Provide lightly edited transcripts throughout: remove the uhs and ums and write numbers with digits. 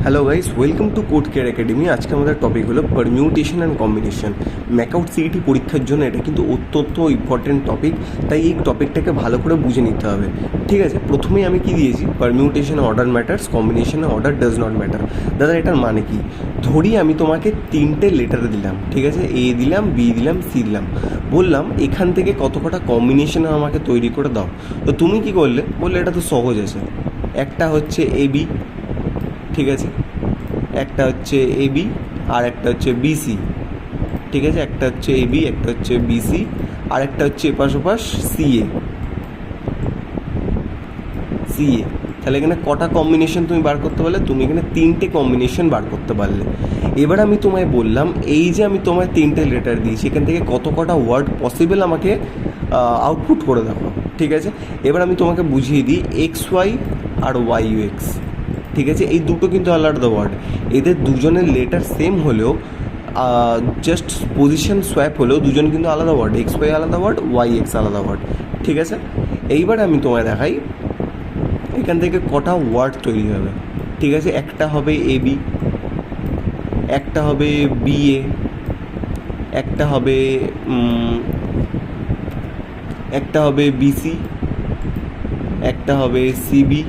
Hello guys, welcome to code care academy. আজকে আমাদের topic হলো permutation and combination. MAKAUT CET পরীক্ষার জন্য এটা কিন্তু অত্যন্ত ইম্পর্টেন্ট টপিক, তাই এই টপিকটাকে ভালো করে বুঝে নিতে হবে। ঠিক আছে, প্রথমেই আমি কি দিয়েছি, permutation order matters, combination order does not matter. দাদা এটার মানে কি? ধরি আমি তোমাকে তিনটে লেটার দিলাম, ঠিক আছে, এ দিলাম, বি দিলাম, সি দিলাম, বললাম এখান থেকে কত কটা কম্বিনেশন আমাকে তৈরি করে দাও। তো তুমি কি করলে? বললে এটা তো সহজ আছে, একটা হচ্ছে এ বি, ঠিক আছে, একটা হচ্ছে এ বি আর একটা হচ্ছে বিসি, ঠিক আছে, একটা হচ্ছে এ বি, একটা হচ্ছে বিসি, আর একটা হচ্ছে এপাশ ওপাশ সিএ। তাহলে এখানে কটা কম্বিনেশন তুমি বার করতে পারলে? তুমি এখানে তিনটে কম্বিনেশন বার করতে পারলে। এবার আমি তোমায় বললাম, এই যে আমি তোমায় তিনটে লেটার দিয়েছি, এখান থেকে কত কটা ওয়ার্ড পসিবল আমাকে আউটপুট করে দেখো। ঠিক আছে, এবার আমি তোমাকে বুঝিয়ে দিই, এক্স ওয়াই আর ওয়াই ইউ এক্স, ঠিক আছে, এই দুটো কিন্তু আলাদা ওয়ার্ড। এদের দুজনের লেটার সেম হলেও, জাস্ট পজিশন সোয়াপ হলেও দুজন কিন্তু আলাদা ওয়ার্ড। এক্স ওয়াই আলাদা ওয়ার্ড, ওয়াই এক্স আলাদা ওয়ার্ড, ঠিক আছে। এইবার আমি তোমায় দেখাই এখান থেকে কটা ওয়ার্ড তৈরি হবে। ঠিক আছে, একটা হবে এ বি, একটা হবে বি এ, একটা হবে বিসি, একটা হবে সিবি,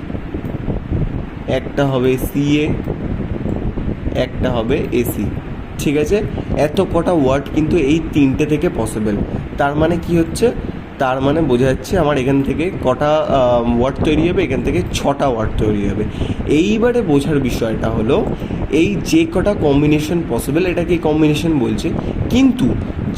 একটা হবে সিএ, একটা হবে এসি। ঠিক আছে, এত কটা ওয়ার্ড কিন্তু এই তিনটে থেকে পসিবল। তার মানে কি হচ্ছে? তার মানে বোঝা যাচ্ছে আমার এখান থেকে কটা ওয়ার্ড তৈরি হবে, এখান থেকে 6টা ওয়ার্ড তৈরি হবে। এইবারে বোঝার বিষয়টা হলো, এই যে কটা কম্বিনেশন পসিবল এটাকে কম্বিনেশন বলছে, কিন্তু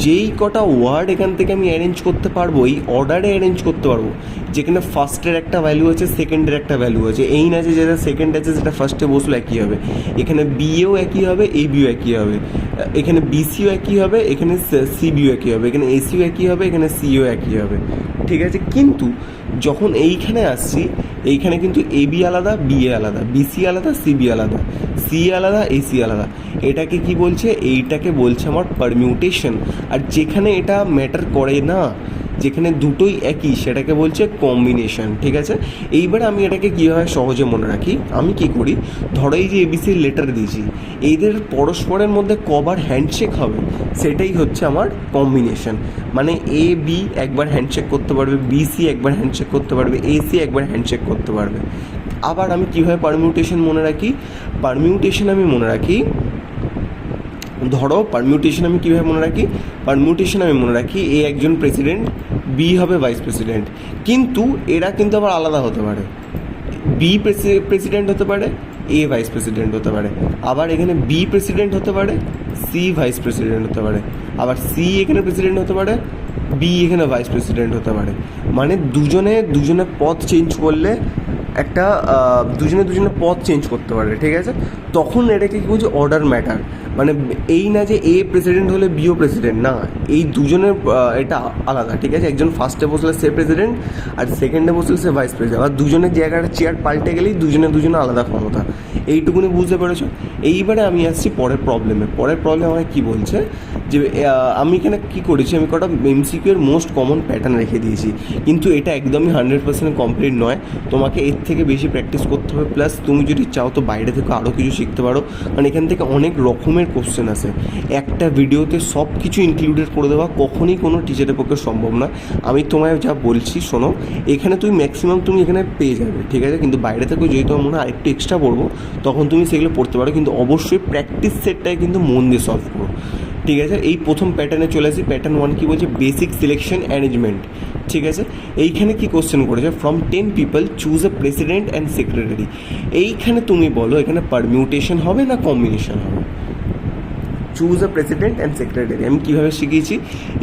যেই কটা ওয়ার্ড এখান থেকে আমি অ্যারেঞ্জ করতে পারবো, এই অর্ডারে অ্যারেঞ্জ করতে পারবো, যেখানে ফার্স্টের একটা ভ্যালু আছে, সেকেন্ডের একটা ভ্যালু আছে। এই না যে যেটা সেকেন্ড আছে সেটা ফার্স্টে বসলো একই হবে, এখানে বিএও একই হবে, এ বিও একই হবে, এখানে বিসিও একই হবে, এখানে সিবিও একই হবে, এখানে এসিও একই হবে, এখানে সিও একই হবে। ঠিক আছে, কিন্তু যখন এইখানে আসছি, এইখানে কিন্তু এ বি আলাদা, বিএ আলাদা, বিসি আলাদা, সিবি আলাদা, সি আলাদা, এসি আলাদা। এটাকে কি বলছে? এইটাকে বলছে আমার পারমিউটেশন। আর যেখানে এটা ম্যাটার করে না, যেখানে দুটোই একই, সেটাকে বলছে কম্বিনেশন। ঠিক আছে, এইবার আমি এটাকে কীভাবে সহজে মনে রাখি, আমি কি করি, ধরো এই যে এবিসির লেটার দিয়েছি, এদের পরস্পরের মধ্যে কবার হ্যান্ডশেক হবে সেটাই হচ্ছে আমার কম্বিনেশন। মানে এ বি একবার হ্যান্ডশেক করতে পারবে, বিসি একবার হ্যান্ডশেক করতে পারবে, এসি একবার হ্যান্ডশেক করতে পারবে। আবার আমি কীভাবে পারমিউটেশন মনে রাখি? আমি মনে রাখি, ধরো পারমিউটেশন আমি কীভাবে মনে রাখি? আমি মনে রাখি এ একজন প্রেসিডেন্ট, বি হবে ভাইস প্রেসিডেন্ট, কিন্তু এরা কিন্তু আবার আলাদা হতে পারে। বি প্রেসিডেন্ট হতে পারে, এ ভাইস প্রেসিডেন্ট হতে পারে, আবার এখানে বি প্রেসিডেন্ট হতে পারে, সি ভাইস প্রেসিডেন্ট হতে পারে, আবার সি এখানে প্রেসিডেন্ট হতে পারে, বি এখানে ভাইস প্রেসিডেন্ট হতে পারে। মানে দুজনে পদ চেঞ্জ করলে একটা দুজনে পদ চেঞ্জ করতে পারে। ঠিক আছে, তখন এটাকে কি বলছে? Order matter. মানে এই না যে এ প্রেসিডেন্ট হলে বিও প্রেসিডেন্ট, না, এই দুজনের এটা আলাদা। ঠিক আছে, একজন ফার্স্টে বসলে সে প্রেসিডেন্ট, আর সেকেন্ডে বসলে সে ভাইস প্রেসিডেন্ট, আর দুজনের জায়গাটা চেয়ার পাল্টে গেলেই দুজনে আলাদা ক্ষমতা। এইটুকুনি বুঝতে পেরেছো? এইবারে আমি আসছি পরের প্রবলেমে। আমাকে কী বলছে যে আমি এখানে কী করেছি, আমি কটা এমসিকিউ এর মোস্ট কমন প্যাটার্ন রেখে দিয়েছি, কিন্তু এটা একদমই 100% কমপ্লিট নয়। তোমাকে এর থেকে বেশি প্র্যাকটিস করতে হবে, প্লাস তুমি যদি চাও তো বাইরে থেকে আরও কিছু শিখতে পারো, কারণ এখান থেকে অনেক রকমের কোশ্চেন আসে। একটা ভিডিওতে সব কিছু ইনক্লুডেড করে দেওয়া কখনই কোনো টিচারের পক্ষে সম্ভব না। আমি তোমায় যা বলছি শোনো, এখানে তুমি ম্যাক্সিমাম তুমি এখানে পেয়ে যাবে। ঠিক আছে, কিন্তু বাইরে থেকে যেহেতু আমার মনে হয় আরেকটু এক্সট্রা পড়বো, তখন তুমি সেগুলো পড়তে পারো, কিন্তু অবশ্যই প্র্যাকটিস সেটটাই কিন্তু মন দিয়ে সলভ করো। ঠিক আছে, এই প্রথম প্যাটার্নে চলে আসি। প্যাটার্ন 1 কী বলছে? Basic selection arrangement. ঠিক আছে, এইখানে কি কোশ্চেন করেছে? From 10 people choose a president and secretary. এইখানে তুমি বলো এখানে পারমিউটেশন হবে না কম্বিনেশন হবে? Choose a president and secretary আমি কীভাবে শিখিয়েছি,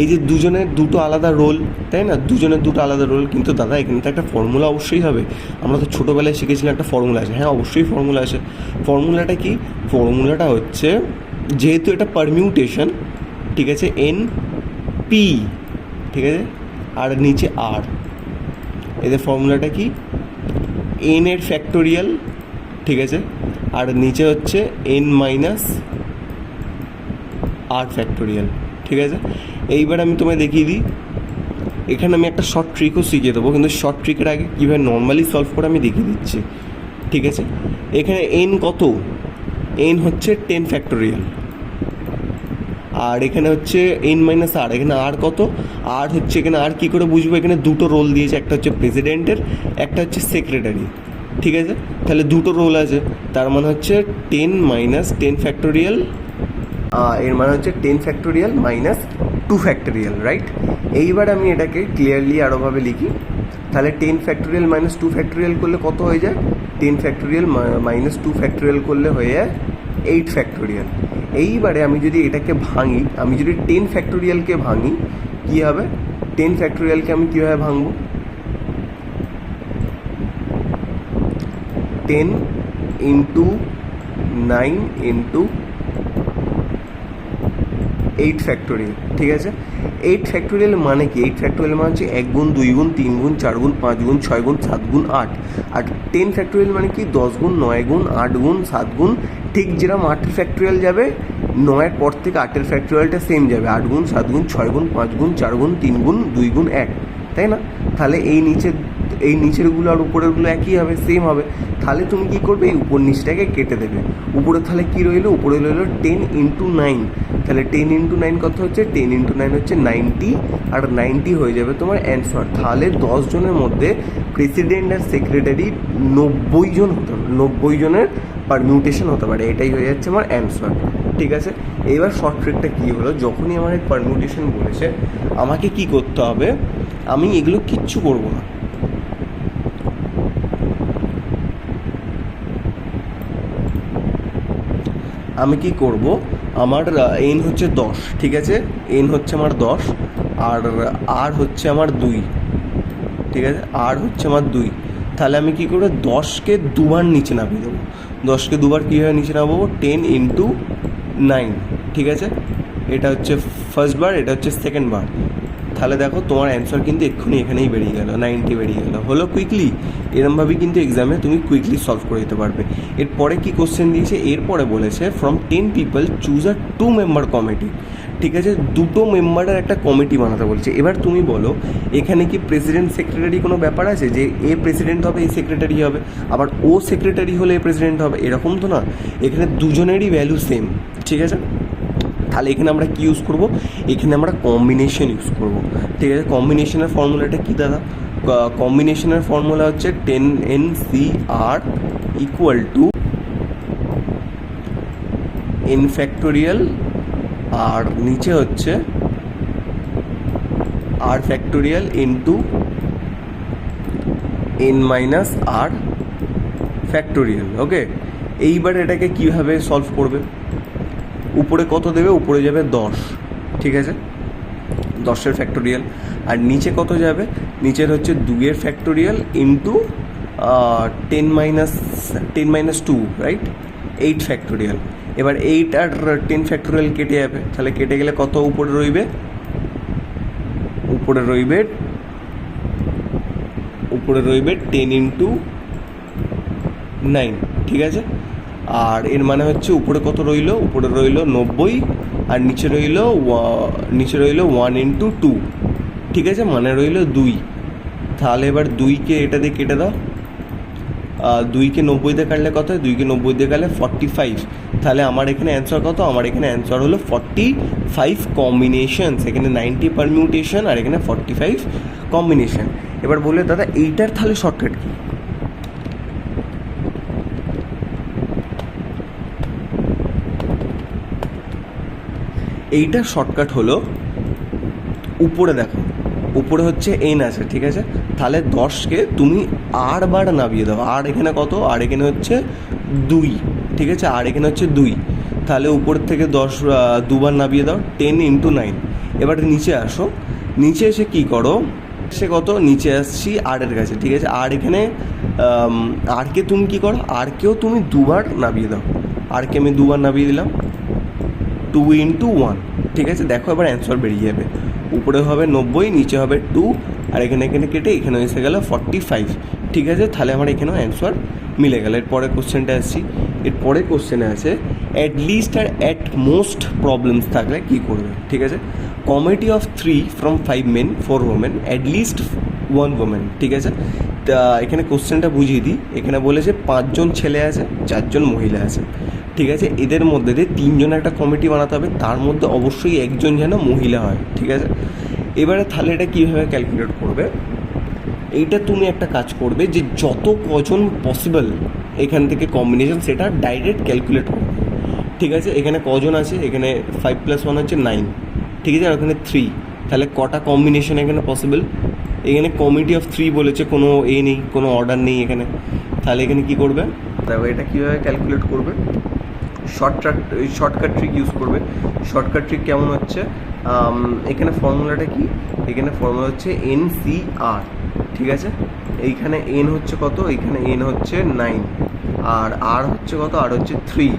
এই যে দুজনের দুটো আলাদা রোল, তাই না, দুজনের দুটো আলাদা রোল, কিন্তু দাদা এখানে তো একটা ফর্মুলা অবশ্যই হবে। আমরা তো ছোটোবেলায় শিখেছিলাম একটা ফর্মুলা আছে। হ্যাঁ, অবশ্যই ফর্মুলা আছে। ফর্মুলাটা কি? ফর্মুলাটা হচ্ছে, যেহেতু এটা পারমিউটেশন, ঠিক আছে, এন পি, ঠিক আছে, আর নিচে আর, এদের ফর্মুলাটা কি? এন এর ফ্যাক্টোরিয়াল, ঠিক আছে, আর নিচে হচ্ছে এন মাইনাস আর ফ্যাক্টোরিয়াল। ঠিক আছে, এইবার আমি তোমায় দেখিয়ে দিই, এখানে আমি একটা শর্ট ট্রিকও শিখিয়ে দেবো, কিন্তু শর্ট ট্রিকের আগে কীভাবে নর্মালি সলভ করে আমি দেখিয়ে দিচ্ছি। ঠিক আছে, এখানে এন কত? এন হচ্ছে 10 ফ্যাক্টোরিয়াল, আর এখানে হচ্ছে এন মাইনাস আর, এখানে আর কত, আর হচ্ছে এখানে আর কী করে বুঝবো, এখানে দুটো রোল দিয়েছে, একটা হচ্ছে প্রেসিডেন্টের, একটা হচ্ছে সেক্রেটারি, ঠিক আছে, তাহলে দুটো রোল আছে, তার মানে হচ্ছে 10 মাইনাস 10 ফ্যাক্টোরিয়াল, এর মানে হচ্ছে 10 ফ্যাক্টোরিয়াল মাইনাস 2 ফ্যাক্টোরিয়াল, রাইট। এইবার আমি এটাকে ক্লিয়ারলি আরোভাবে লিখি, তাহলে 10 ফ্যাক্টোরিয়াল মাইনাস 2 ফ্যাক্টোরিয়াল করলে কত হয়ে যায়, 10 ফ্যাক্টোরিয়াল মাইনাস 2 ফ্যাক্টোরিয়াল করলে হয়ে যায় 8 ফ্যাক্টোরিয়াল। এইবারে আমি যদি এটাকে ভাঙি, আমি যদি 10 ফ্যাক্টোরিয়ালকে ভাঙি কী হবে, 10 ফ্যাক্টোরিয়ালকে আমি কীভাবে ভাঙবো, 10 ইন্টু 9 ইন্টু 8 ফ্যাক্টোরিয়াল, ঠিক আছে। 8 ফ্যাক্টোরিয়াল মানে কি, 8 ফ্যাক্টোরিয়াল মানে হচ্ছে 1 গুণ 2 গুণ 3 গুণ 4 গুণ 5 গুণ 6 গুণ 7 গুণ 8, আর 10 ফ্যাক্টোরিয়াল মানে কি 10 গুণ 9 গুণ 8 গুণ 7 গুণ, ঠিক যেরকম 8 ফ্যাক্টোরিয়াল যাবে 9-এর পর থেকে 8-এর ফ্যাক্টোরিয়ালটা সেম যাবে, 8 গুণ 7 গুণ 6 গুণ 5 গুণ 4 গুণ 3 গুণ 2 গুণ 1, তাই না। তাহলে এই নিচেরগুলো আর উপরেরগুলো একই হবে, সেম হবে। তাহলে তুমি কী করবে, এই উপর নিচটাকে কেটে দেবে। উপরে তাহলে কী রইলো, উপরে রইলো 10 ইন্টু 9, তাহলে 10 ইন্টু 9 কত হচ্ছে, 10 ইন্টু 9 হচ্ছে 90, আর 90 হয়ে যাবে তোমার অ্যান্সার। তাহলে 10 জনের মধ্যে প্রেসিডেন্ট আর সেক্রেটারি 90 জন হতে পারে, 90 জনের পারমিউটেশন হতে পারে, এটাই হয়ে যাচ্ছে আমার অ্যান্সার, ঠিক আছে। এবার শর্ট ট্রিকটা কী হলো, যখনই আমার এই পারমিউটেশন বলেছে আমাকে কি করতে হবে, আমি এগুলো কিচ্ছু করব না, আমি কি করব, আমার এন হচ্ছে 10, ঠিক আছে, এন হচ্ছে আমার 10, আর হচ্ছে আমার 2, ঠিক আছে, আর হচ্ছে আমার 2, তাহলে আমি কী করবো, 10কে দুবার নিচে নামিয়ে দেবো। 10কে দুবার কীভাবে নিচে নামাবো, 10 ইন্টু 9, ঠিক আছে, এটা হচ্ছে ফার্স্ট বার, এটা হচ্ছে সেকেন্ড বার। তাহলে দেখো তোমার অ্যান্সার কিন্তু এক্ষুনি এখানেই বেরিয়ে গেল, 90 বেরিয়ে গেল, হলো কুইকলি। এরমভাবেই কিন্তু এক্সামে তুমি কুইকলি সলভ করে দিতে পারবে। এরপরে কি কোশ্চেন দিয়েছে, এরপরে বলেছে from 10 people choose a 2 member committee, ঠিক আছে, 2 মেম্বারের একটা কমিটি বানাতে বলছে। এবার তুমি বলো এখানে কি প্রেসিডেন্ট সেক্রেটারি কোনো ব্যাপার আছে, যে এ প্রেসিডেন্ট হবে এ সেক্রেটারি হবে, আবার ও সেক্রেটারি হলে এ প্রেসিডেন্ট হবে, এরকম তো না, এখানে দুজনেরই ভ্যালু সেম, ঠিক আছে। তাহলে এখানে আমরা কী ইউজ করব, এখানে আমরা কম্বিনেশন ইউজ করব, ঠিক আছে। কম্বিনেশনের ফর্মুলাটা কী দাদা, কম্বিনেশনের ফর্মুলা হচ্ছে 10NCR equal to n factorial, আর নিচে হচ্ছে r factorial into n minus r factorial, okay. এইবার এটাকে কীভাবে সলভ করবে, উপরে কত দেবে, উপরে যাবে 10, ঠিক আছে, 10-এর ফ্যাক্টোরিয়াল, আর নিচে কত যাবে, নিচের হচ্ছে 2-এর factorial into 10 minus 2, right, 8 factorial. এবার 8 আর 10 ফ্যাক্টোরিয়াল কেটে যাবে, তাহলে কেটে গেলে কত উপরে রইবে, উপরে রইবে 10 ইন্টু 9, ঠিক আছে। আর এর মানে হচ্ছে উপরে কত রইলো, উপরে রইলো 90, আর নিচে রইলো 1 ইন্টু 2, ঠিক আছে, মানে রইলো 2। তাহলে এবার 2কে এটা দিয়ে কেটে দাও, 2কে 90 দিয়ে কাটলে কত হয়, 2কে 90 দিয়ে কাটলে 45, তাহলে আমার এখানে অ্যান্সার কত, আমার এখানে অ্যান্সার হলো 45 কম্বিনেশনস, এখানে 90 পারমিউটেশন আর এখানে 45 কম্বিনেশন। এবার বলে দাদা এইটার তাহলে শর্টকাট কী, এইটার শর্টকাট হলো, উপরে দেখো, উপরে হচ্ছে এন আছে, ঠিক আছে, তাহলে 10কে তুমি আর বার নামিয়ে দাও, আর এখানে কত, আর এখানে হচ্ছে 2, ঠিক আছে, আর এখানে হচ্ছে 2, তাহলে উপর থেকে 10 দুবার নামিয়ে দাও, 10 ইন্টু 9। এবার নিচে আসো, নিচে এসে কী করো, সে কত, নিচে আসছি আরের কাছে, ঠিক আছে, আর এখানে আরকে তুমি কী করো, আরকেও তুমি দুবার নামিয়ে দাও, আরকে আমি দুবার নামিয়ে দিলাম, 2 ইন্টু 1, ঠিক আছে। দেখো এবার অ্যান্সার বেরিয়ে যাবে, উপরে হবে 90, নিচে হবে 2, আর এখানে কেটে এখানে এসে গেল 45, ঠিক আছে। তাহলে আমার এখানেও অ্যান্সার মিলে গেল। এরপরে কোশ্চেনটা আসছি, এরপরে কোশ্চেনে আছে অ্যাট লিস্ট আর অ্যাট মোস্ট প্রবলেমস থাকলে কী করবে, ঠিক আছে। Committee of 3 from 5 men 4 women at least 1 woman, ঠিক আছে। তা এখানে কোশ্চেনটা বুঝিয়ে দিই, এখানে বলেছে 5 জন ছেলে আছে 4 জন মহিলা আছে, ঠিক আছে, এদের মধ্যে দিয়ে 3 জন একটা কমিটি বানাতে হবে, তার মধ্যে অবশ্যই একজন যেন মহিলা হয়। ঠিক আছে, এবারে তাহলে এটা কীভাবে ক্যালকুলেট করবে, এইটা তুমি একটা কাজ করবে যে যত কজন পসিবল এখান থেকে কম্বিনেশন সেটা ডাইরেক্ট ক্যালকুলেট করবে। ঠিক আছে, এখানে কজন আছে, এখানে 5+1 হচ্ছে 9, ঠিক আছে, আর ওখানে 3, তাহলে কটা কম্বিনেশন এখানে পসিবল। এখানে কমিটি অফ 3 বলেছে, কোনো নেই, কোনো অর্ডার নেই এখানে। তাহলে এখানে কী করবে, দেখো এটা কীভাবে ক্যালকুলেট করবে, শর্টকাট ট্রিক ইউজ করবে। শর্টকাট ট্রিক কেমন হচ্ছে, এখানে ফর্মুলাটা কি, এখানে ফর্মুলা হচ্ছে NCR। ঠিক আছে, এইখানে N হচ্ছে কত, এইখানে N হচ্ছে 9, আর R হচ্ছে কত, R হচ্ছে 3।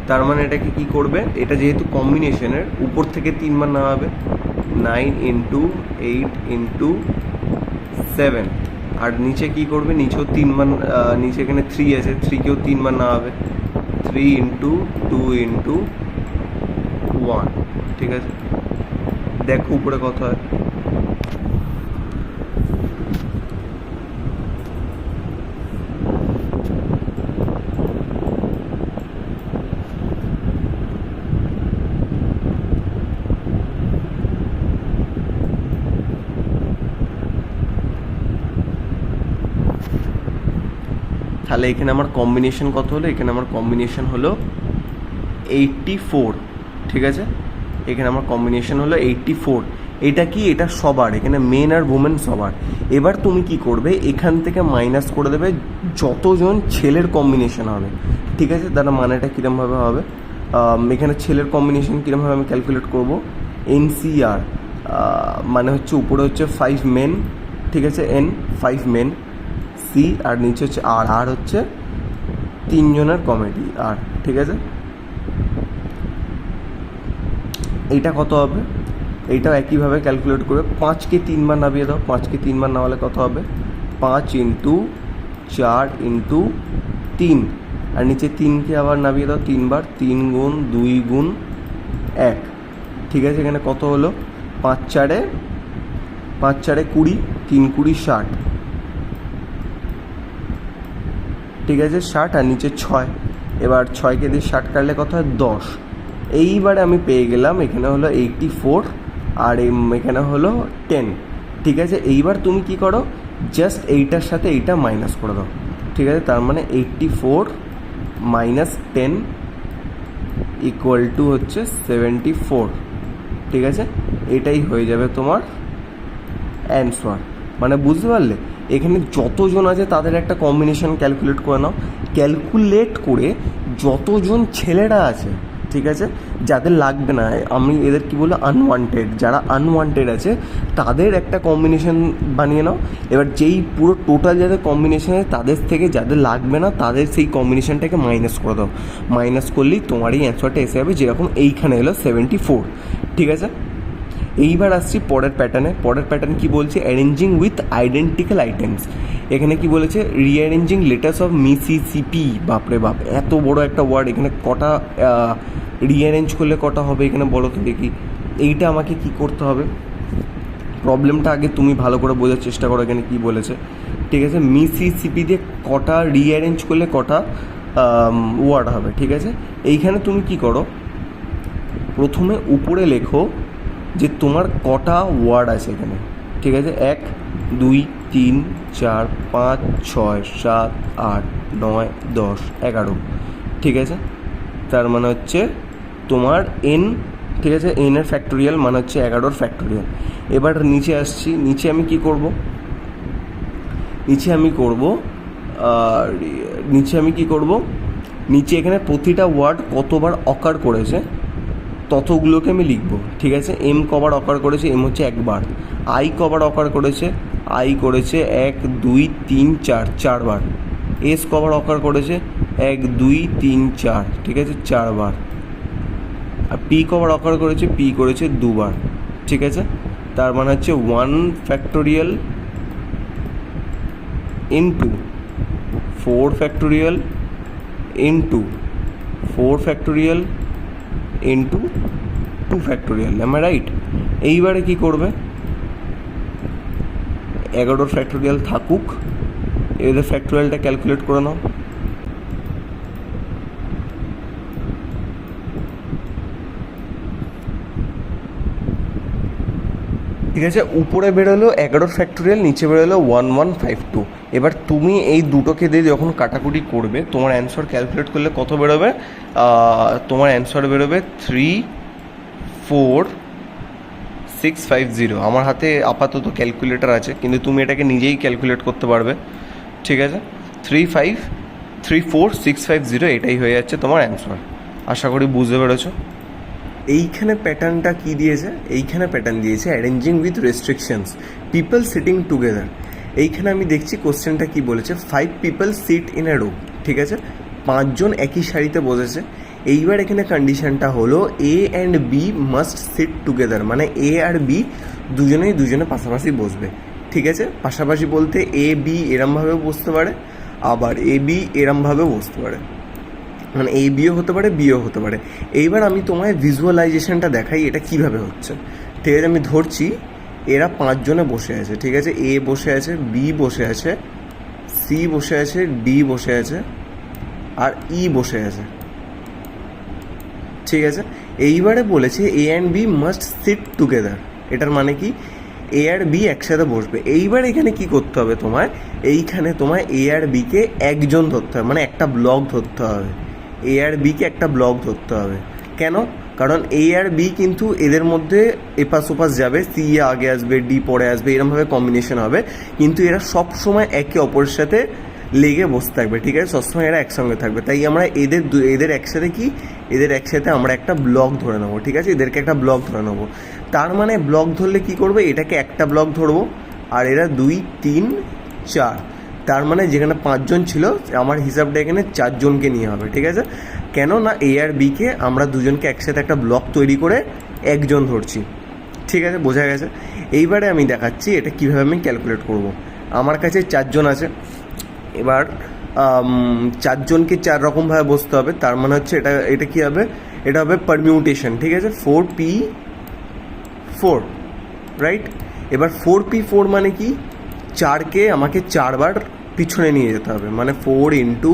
তার মানে এটাকে কী করবে, এটা যেহেতু কম্বিনেশনের উপর থেকে 3 বার নেওয়া হবে, 9 × 8 × 7, আর নিচে কী করবে, নিচেও 3 বার, নিচে এখানে 3 আছে, 3কেও 3 বার নেওয়া হবে, 3 × 2 × 1। ঠিক আছে, দেখো উপরে কত হয়, তাহলে এখানে আমার কম্বিনেশন কত হলো, এখানে আমার কম্বিনেশন হলো 84। ঠিক আছে, এখানে আমার কম্বিনেশন হলো 84। এটা কি, এটা সবার, এখানে মেন আর উমেন সবার। এবার তুমি কি করবে, এখান থেকে মাইনাস করে দেবে যতজন ছেলের কম্বিনেশন হবে। ঠিক আছে, তার মানেটা কীরমভাবে হবে, এখানে ছেলের কম্বিনেশন কীরমভাবে আমি ক্যালকুলেট করব, NCR মানে হচ্ছে উপরে হচ্ছে 5 মেন, ঠিক আছে, N 5 মেন, C আর নিচে হচ্ছে R হচ্ছে 3 জনের কমিটি R। ঠিক আছে, এইটা কত হবে, এইটাও একইভাবে ক্যালকুলেট করবে। 5কে 3 বার নামিয়ে দাও, 5কে 3 বার নামালে কত হবে, 5 × 4 × 3, আর নিচে 3কে আবার নামিয়ে দাও 3 বার, 3 × 2 × 1। ঠিক আছে, এখানে কত হলো, 5 4 20, 3 20 60। ঠিক আছে, 60, আর নিচে 6, এবার 6কে দিয়ে 60 কাটলে কত হয়, 10। এইবারে আমি পেয়ে গেলাম, এখানে হলো 84 আর এখানে হলো 10। ঠিক আছে, এইবার তুমি কি করো, জাস্ট এইটার সাথে এইটা মাইনাস করে দাও। ঠিক আছে, তার মানে 84 - 10 = হচ্ছে 74। ঠিক আছে, এটাই হয়ে যাবে তোমার অ্যান্সার। মানে বুঝতে পারলে, এখানে যতজন আছে তাদের একটা কম্বিনেশন ক্যালকুলেট করে নাও, ক্যালকুলেট করে যতজন ছেলেরা আছে, ঠিক আছে, যাদের লাগবে না, আমি এদের কি বলবো, আনওয়ান্টেড, যারা আনওয়ান্টেড আছে তাদের একটা কম্বিনেশন বানিয়ে নাও। এবার যেই পুরো টোটাল যাদের কম্বিনেশন আছে তাদের থেকে যাদের লাগবে না তাদের সেই কম্বিনেশনটাকে মাইনাস করে দাও, মাইনাস করলেই তোমার এই অ্যান্সারটা এসে যাবে, যেরকম এইখানে এলো 74। ঠিক আছে, এইবার আসছি পরের প্যাটার্নে। পরের প্যাটার্ন কি বলছে, অ্যারেঞ্জিং উইথ আইডেন্টিক্যাল আইটেমস। এখানে কি বলেছে, রিঅ্যারেঞ্জিং লেটার্স অফ মিসিসিপি। বাপরে বাপ, এত বড় একটা ওয়ার্ড, এখানে কটা রিঅ্যারেঞ্জ করলে কটা হবে এখানে বলো তো দেখি। এইটা আমাকে কি করতে হবে, প্রবলেমটা আগে তুমি ভালো করে বোঝার চেষ্টা করো এখানে কি বলেছে। ঠিক আছে, মিসিসিপি দিয়ে কটা রিঅ্যারেঞ্জ করলে কটা ওয়ার্ড হবে। ঠিক আছে, এইখানে তুমি কি করো, প্রথমে উপরে লেখো যে তোমার কটা ওয়ার্ড আছে এখানে। ঠিক আছে, 1 2 3 4 5 6 7 8 9 10 11। ঠিক আছে, তার মানে হচ্ছে তোমার n। ঠিক আছে, n এর ফ্যাক্টোরিয়াল মানে হচ্ছে 11 ফ্যাক্টোরিয়াল। এবার নিচে আসছি, নিচে আমি কি করব, নিচে এখানে প্রতিটা ওয়ার্ড কতবার অকার করেছে ততগুলোকে আমি লিখবো। ঠিক আছে, এম কবার অকার করেছে, এম হচ্ছে একবার। আই কবার অকার করেছে, আই করেছে 1 2 3 4 4বার। এস কবার অকার করেছে 1 2 3 4, ঠিক আছে, 4বার। আর পি কবার অকার করেছে, পি করেছে 2বার। ঠিক আছে, তার মানে হচ্ছে 1 factorial into 4 factorial into 4 factorial into 2 factorial. Am I right? এইবারে কি করবে, 11 ফ্যাক্টোরিয়াল থাকুক, এদের ফ্যাক্টোরিয়ালটা ক্যালকুলেট করে নাও। ঠিক আছে, উপরে বেরোলো 11 ফ্যাক্টোরিয়াল, নিচে বেরোলো 1152। এবার তুমি এই দুটোকে দিয়ে যখন কাটাকুটি করবে তোমার অ্যান্সার ক্যালকুলেট করলে কত বেরোবে? তোমার অ্যান্সার বেরোবে 34650। আমার হাতে আপাতত ক্যালকুলেটর আছে, কিন্তু তুমি এটাকে নিজেই ক্যালকুলেট করতে পারবে। ঠিক আছে, 34650 এটাই হয়ে যাচ্ছে তোমার অ্যান্সার। আশা করি বুঝতে পেরেছো। এইখানে প্যাটার্নটা কি দিয়েছে? এইখানে প্যাটার্ন দিয়েছে arranging with restrictions, people sitting together. এইখানে আমি দেখছি কোশ্চেনটা কি বলেছে, 5 people sit in a row. ঠিক আছে, 5 জন একই সারিতে বসেছে। এইবার এখানে কন্ডিশনটা হলো A and B must sit together, মানে এ আর বি দুজনে পাশাপাশি বসবে। ঠিক আছে, পাশাপাশি বলতে এ বি এরমভাবে বসতে পারে, আবার এ বি এরমভাবে বসতে পারে, মানে এ বিও হতে পারে বিও হতে পারে। এইবার আমি তোমায় ভিজুয়ালাইজেশনটা দেখাই এটা কিভাবে হচ্ছে। ঠিক আছে, আমি ধরছি এরা 5 জনে বসে আছে। ঠিক আছে, এ বসে আছে, বি বসে আছে, সি বসে আছে, ডি বসে আছে, আর ই বসে আছে। ঠিক আছে, এইবারে বলেছে A and B must sit together. এটার মানে কি? এ আর বি একসাথে বসবে। এইবার এখানে কি করতে হবে তোমায়? এইখানে তোমায় এ আর বিকে একজন ধরতে হবে, মানে একটা ব্লক ধরতে হবে। এ আর বিকে একটা ব্লক ধরতে হবে। কেন? কারণ এ আর বি কিন্তু এদের মধ্যে এপাশ ওপাশ যাবে, সি আগে আসবে, ডি পরে আসবে, এরমভাবে কম্বিনেশন হবে, কিন্তু এরা সব সময় একে অপরের সাথে লেগে বসে থাকবে। ঠিক আছে, সবসময় এরা একসঙ্গে থাকবে। তাই আমরা এদের একসাথে এদের একসাথে আমরা একটা ব্লক ধরে নেবো। ঠিক আছে, এদেরকে একটা ব্লক ধরে নেবো। তার মানে ব্লক ধরলে কি করবে? এটাকে একটা ব্লক ধরবো, আর এরা 2 3 4। তার মানে যেখানে 5 জন ছিল আমার হিসাবটা এখানে 4 জনকে নিয়ে হবে। ঠিক আছে, কেন না এ আর বিকে আমরা দুজনকে একসাথে একটা ব্লক তৈরি করে একজন ধরছি। ঠিক আছে, বোঝা গেছে। এইবারে আমি দেখাচ্ছি এটা কীভাবে আমি ক্যালকুলেট করব। আমার কাছে 4 জন আছে। এবার 4 জনকে 4 রকমভাবে বসতে হবে। তার মানে হচ্ছে এটা কী হবে? এটা হবে পারমিউটেশন। ঠিক আছে, 4p4, রাইট? এবার 4p4 মানে কি? 4কে আমাকে 4 বার পিছনে নিয়ে যেতে হবে, মানে 4 ইন্টু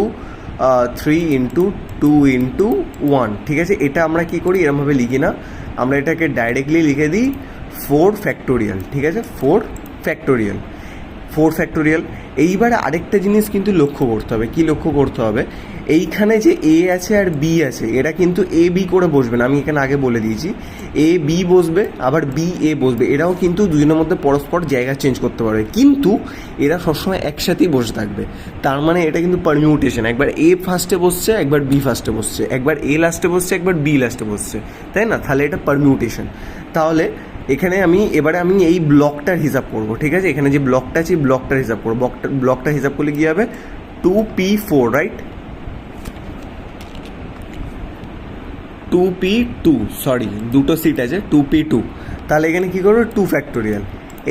3 ইন্টু 2 ইন্টু 1। ঠিক আছে, এটা আমরা কি করি? এরমভাবে লিখি না, আমরা এটাকে ডাইরেক্টলি লিখে দিই 4 ফ্যাক্টোরিয়াল। ঠিক আছে, 4 ফ্যাক্টোরিয়াল। এইবারে আরেকটা জিনিস কিন্তু লক্ষ্য করতে হবে। কি লক্ষ্য করতে হবে? এইখানে যে এ আছে আর বি আছে, এরা কিন্তু এ বি করে বসবে না। আমি এখানে আগে বলে দিয়েছি, এ বি বসবে, আবার বি এ বসবে। এরাও কিন্তু দুজনের মধ্যে পরস্পর জায়গা চেঞ্জ করতে পারবে, কিন্তু এরা সবসময় একসাথেই বসে থাকবে। তার মানে এটা কিন্তু পারমিউটেশন। একবার এ ফার্স্টে বসছে, একবার বি ফার্স্টে বসছে, একবার এ লাস্টে বসছে, একবার বি লাস্টে বসছে, তাই না? তাহলে এটা পারমিউটেশন। তাহলে এখানে এবারে আমি এই ব্লকটার হিসাব করব। ঠিক আছে, এখানে যে ব্লকটা আছে এই ব্লকটার হিসাব করবো। ব্লকটা হিসাব করলে কী হবে? 2p4, right? 2p2, সরি, দুটো সিট আছে, 2p2। তাহলে এখানে কী করবো? 2 ফ্যাক্টোরিয়াল।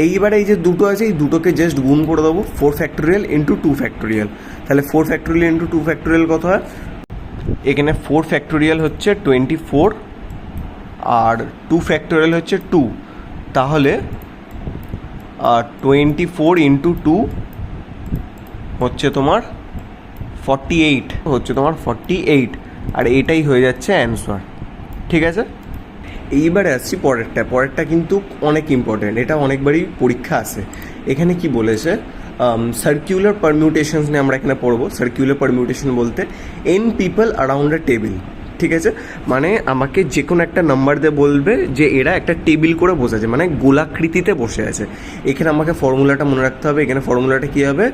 এইবারে এই যে দুটো আছে এই দুটোকে জাস্ট গুণ করে দেবো, 4 ফ্যাক্টোরিয়াল ইন্টু 2 ফ্যাক্টোরিয়াল। তাহলে 4 ফ্যাক্টোরিয়াল ইন্টু 2 ফ্যাক্টোরিয়াল কত হয়? এখানে 4 ফ্যাক্টোরিয়াল হচ্ছে 24, আর 2 ফ্যাক্টোরিয়াল হচ্ছে 2। তাহলে 24 ইন্টু 2 হচ্ছে তোমার 48, আর এটাই হয়ে যাচ্ছে অ্যান্সার। ঠিক আছে, এইবারে আসছি পরেরটা কিন্তু অনেক ইম্পর্ট্যান্ট, এটা অনেকবারই পরীক্ষা আসে। এখানে কি বলেছে? সার্কুলার পারমিউটেশনস নিয়ে আমরা এখানে পড়বো। সার্কুলার পারমিউটেশন বলতে এন পিপল অ্যারাউন্ড এ টেবিল। ঠিক আছে, মানে আমাকে যে কোনো একটা নাম্বার দিয়ে বলবে যে এরা একটা টেবিল করে বসে আছে, মানে গোলাকৃতিতে বসে আছে। এখানে আমাকে ফর্মুলাটা মনে রাখতে হবে। এখানে ফর্মুলাটা কী হবে?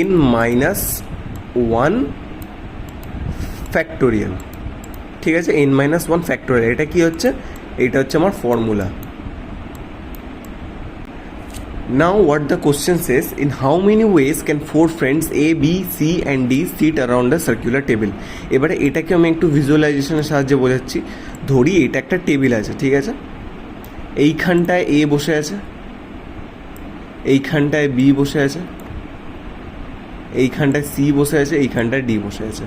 n-1 factorial. ঠিক আছে, n-1 ফ্যাক্টোরিয়াল। এটা কি হচ্ছে? এটা হচ্ছে আমার formula. Now what the question says, in how many ways can 4 friends A, B, C and D sit around a circular table? এবারে এটাকে আমি একটু ভিজুয়ালাইজেশনের সাহায্যে বোঝাচ্ছি। ধরি এটা একটা টেবিল আছে। ঠিক আছে, এইখানটায় A বসে আছে, এইখানটায় B বসে আছে, এইখানটায় C বসে আছে, এইখানটায় D বসে আছে।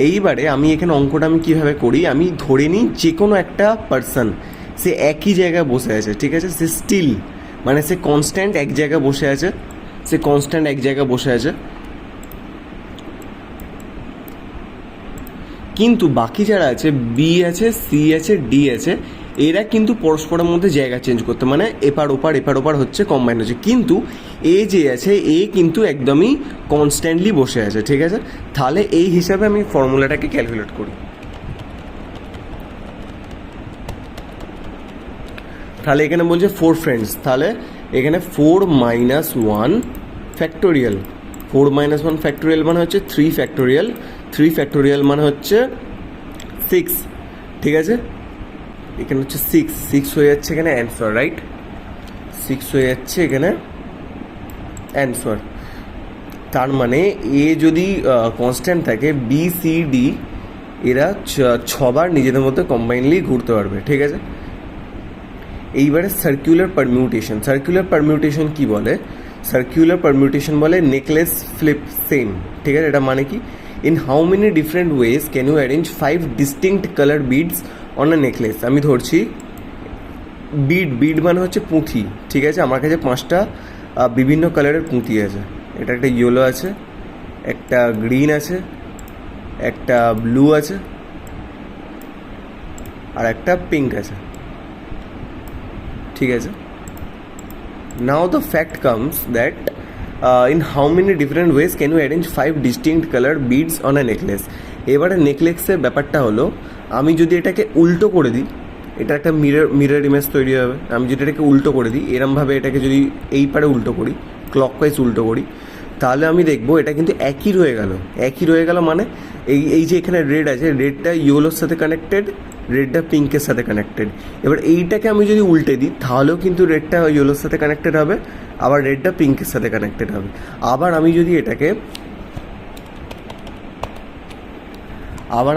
এইবারে আমি এখানে অঙ্কটা আমি কীভাবে করি? আমি ধরে নিই যে কোনো একটা পার্সন সে একই জায়গায় বসে আছে। ঠিক আছে, সে স্টিল, মানে সে কনস্ট্যান্ট এক জায়গায় বসে আছে, কিন্তু বাকি যারা আছে বি আছে, সি আছে, ডি আছে, এরা কিন্তু পরস্পরের মধ্যে জায়গা চেঞ্জ করতে, মানে এপার ওপার হচ্ছে, কম্বাইন হচ্ছে। কিন্তু এ যে আছে এ কিন্তু একদমই কনস্ট্যান্টলি বসে আছে, ঠিক আছে। তাহলে এই হিসাবে আমি ফর্মুলাটাকে ক্যালকুলেট করি। তাহলে এখানে বলছে 4 ফ্রেন্ডস, তাহলে এখানে 4 মাইনাস 1 ফ্যাক্টোরিয়াল, 4 মাইনাস 1 ফ্যাক্টোরিয়াল মানে হচ্ছে 3 ফ্যাক্টোরিয়াল, 3 ফ্যাক্টোরিয়াল মানে হচ্ছে 6, ঠিক আছে। এখানে হচ্ছে 6 হয়ে যাচ্ছে এখানে অ্যান্সার, রাইট, 6 হয়ে যাচ্ছে এখানে অ্যান্সার। তার মানে এ যদি কনস্ট্যান্ট থাকে, বি সি ডি এরা 6বার নিজেদের মধ্যে কম্বাইনলি ঘুরতে পারবে, ঠিক আছে। এইবারে সার্কুলার পারমিউটেশন, সার্কুলার পারমিউটেশন কি বলে? সার্কুলার পারমিউটেশন বলে নেকলেস ফ্লিপ সেম, ঠিক আছে। এটা মানে কি? In how many different ways can you arrange 5 distinct colour beads on a necklace. আমি ধরছি বিড মানে হচ্ছে পুঁথি, ঠিক আছে। আমার কাছে 5টা বিভিন্ন কালারের পুঁথি আছে। এটা একটা ইয়েলো আছে, একটা গ্রিন আছে, একটা ব্লু আছে, আর একটা পিঙ্ক আছে, ঠিক আছে। Now the fact comes that in how many different ways can you arrange 5 distinct colour beads on a necklace. এবারে নেকলেসের ব্যাপারটা হলো, আমি যদি এটাকে উল্টো করে দিই, এটা একটা মিরর ইমেজ তৈরি হবে। আমি যদি এটাকে উল্টো করে দিই, এরমভাবে এটাকে যদি এই পারে উল্টো করি, ক্লকওয়াইজ উল্টো করি, তাহলে আমি দেখবো এটা কিন্তু একই রয়ে গেল। মানে এই যে এখানে রেড আছে, রেডটা ইয়েলোর সাথে কানেক্টেড, রেডটা পিঙ্কের সাথে কানেক্টেড। এবার এইটাকে আমি যদি উল্টে দিই, তাহলেও কিন্তু রেডটা ইয়েলোর সাথে কানেক্টেড হবে, আবার রেডটা পিঙ্কের সাথে কানেক্টেড হবে। আবার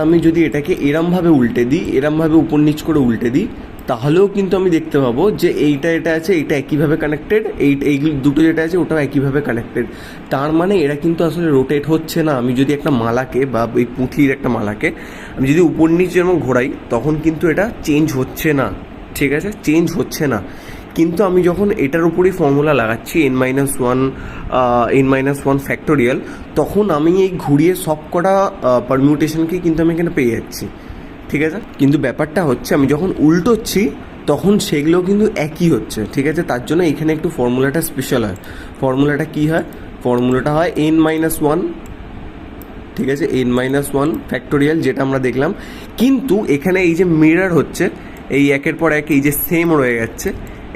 আমি যদি এটাকে এরমভাবে উল্টে দিই, এরমভাবে উপর নিচ করে উল্টে দিই, তাহলেও কিন্তু আমি দেখতে পাবো যে এটা আছে, এটা একইভাবে কানেক্টেড, এই দুটো যেটা আছে ওটাও একইভাবে কানেক্টেড। তার মানে এরা কিন্তু আসলে রোটেট হচ্ছে না। আমি যদি একটা মালাকে বা এই পুঁথির একটা মালাকে আমি যদি উপর নিচ যেরকম ঘোরাই, তখন কিন্তু এটা চেঞ্জ হচ্ছে না, ঠিক আছে, চেঞ্জ হচ্ছে না। কিন্তু আমি যখন এটার উপরেই ফর্মুলা লাগাচ্ছি n-1 ফ্যাক্টোরিয়াল, তখন আমি এই ঘুরিয়ে সব কটা পারমিউটেশনকে কিন্তু আমি এখানে পেয়ে যাচ্ছি, ঠিক আছে। কিন্তু ব্যাপারটা হচ্ছে আমি যখন উল্টোচ্ছি তখন সেগুলো কিন্তু একই হচ্ছে, ঠিক আছে। তার জন্য এখানে একটু ফর্মুলাটা স্পেশাল হয়। ফর্মুলাটা কী হয়? ফর্মুলাটা হয় n-1, ঠিক আছে, n-1 ফ্যাক্টোরিয়াল, যেটা আমরা দেখলাম। কিন্তু এখানে এই যে মিরর হচ্ছে, এই একের পর এক এই যে সেম রয়ে যাচ্ছে,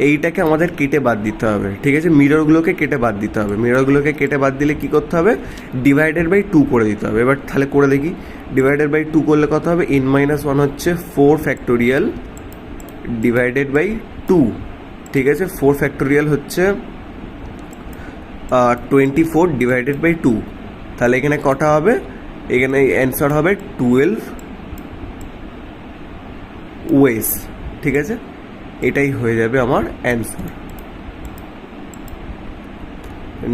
এইটাকে আমাদের কেটে বাদ দিতে হবে, ঠিক আছে। মিররগুলোকে কেটে বাদ দিতে হবে। মিররগুলোকে কেটে বাদ দিলে কী করতে হবে? ডিভাইডেড বাই 2 করে দিতে হবে। এবার তাহলে করে দেখি, ডিভাইডেড বাই 2 করলে কত হবে? n-1 হচ্ছে 4 ফ্যাক্টোরিয়াল ডিভাইডেড বাই 2, ঠিক আছে। 4 ফ্যাক্টোরিয়াল হচ্ছে 24 ডিভাইডেড বাই 2। তাহলে এখানে কটা হবে? এখানে অ্যান্সার হবে 12 ওয়েজ, ঠিক আছে। এটাই হয়ে যাবে আমার অ্যান্সার।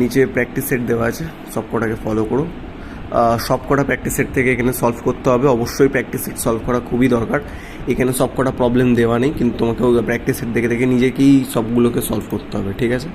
নিচে প্র্যাকটিস সেট দেওয়া আছে, সব কটাকে ফলো করো। সব কটা প্র্যাকটিস সেট থেকে এখানে সলভ করতে হবে। অবশ্যই প্র্যাকটিস সেট সলভ করা খুবই দরকার। এখানে সব কটা প্রবলেম দেওয়া নেই, কিন্তু তোমাকে প্র্যাকটিস সেট দেখে নিজেকেই সবগুলোকে সলভ করতে হবে, ঠিক আছে।